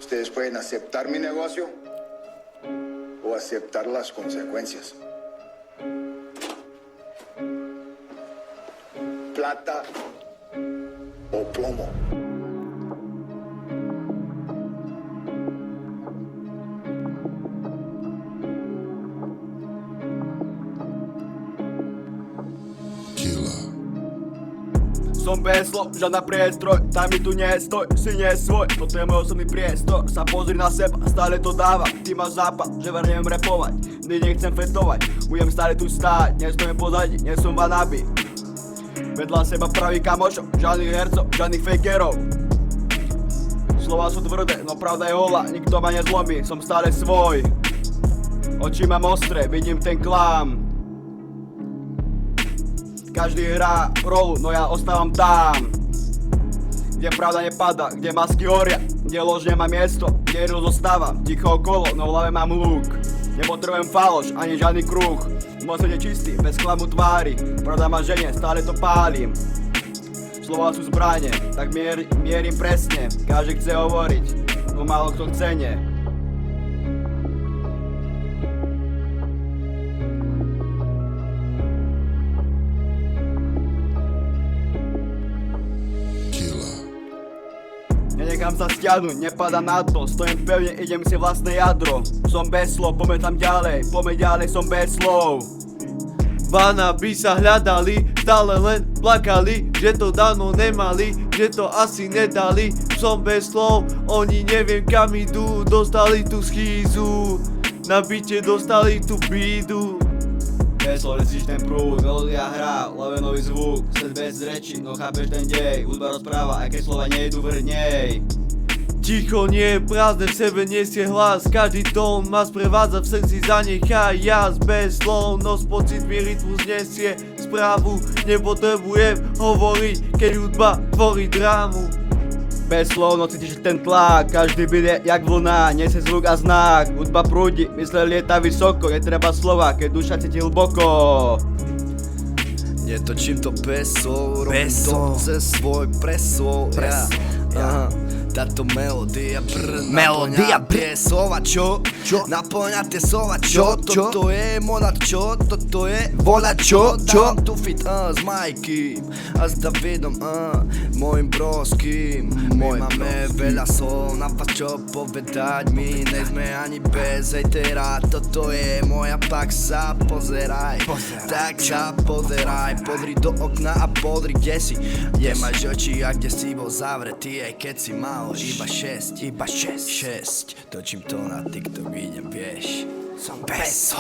Ustedes pueden aceptar mi negocio o aceptar las consecuencias. Plata o plomo. Som bez slov, žiadna priestroj, tam mi tu nestoj, si nesvoj, toto je môj osobný priestor, sa pozri na seba, stále to dáva, ty máš západ, že ver neviem repovať, nechcem fetovať, budem stále tu stáť, nestojím pozadí, nie som vanabi. Vedľa seba pravý kamošo, žiadnych hercov, žiadnych fakerov. Slova sú tvrdé, no pravda je holá, nikto ma nezlomí, som stále svoj. Oči mám ostré, vidím ten klám. Každý hrá rolu, no ja ostávam tam, kde pravda nepadá, kde masky horia, kde lož nemá miesto, kde zostávam ticho okolo, no v hlave mám hluk. Nepotrebujem faloš, ani žiadny kruh, môj svet je čistý, bez klamu tvári, pravda ma ženie, stále to pálim. Slova sú zbrane, tak mierim presne, každý chce hovoriť, no málo kto chce nie. Nenechám sa stiahnuť, nepadám na dno, stojím pevne, idem si vlastné jadro. Som bez slov, poďme tam ďalej, som bez slov. Vana by sa hľadali, stále len plakali, že to dávno nemali, že to asi nedali. Som bez slov, oni neviem kam idú, dostali tú schýzu, na byte dostali tú bídu. Bez slov necítiš ten prúd, melódia hrá, love nový zvuk, svet bez reči, no chápeš ten dej, hudba rozpráva, aj keď slova nejdu vrnej. Ticho nie je prázdne, v sebe nesie hlas, každý tón ma sprevádza, v srdci zanechaj jas. Bez slov, no pocit mi rytmus nesie správu, nepotrebujem hovoriť, keď hudba tvorí drámu. Bez slov, no cítiš ten tlak, každý byt je jak vlna, nesie zvuk a znak, hudba prúdi, mysle lieta vysoko, netreba slova, keď duša cíti hlboko. Netočím to bez slov, robím to cez svoj presov, táto melódia naplňa tie slova, čo? Naplňa tie slova, čo? Toto je moda, čo? Toto je voľa, čo? Dám tu fit s Mikey a s Davidom, mojim broským. My máme veľa slov na vás čo povedať, my nejsme ani bez hejtera. Toto je moja paxa, pozeraj, tak sa pozeraj, pozri do okna a pozri kde si, kde máš oči a kde si bol zavretý, aj keď si mal iba 6, točím to na TikTok, idem, vieš, som beso.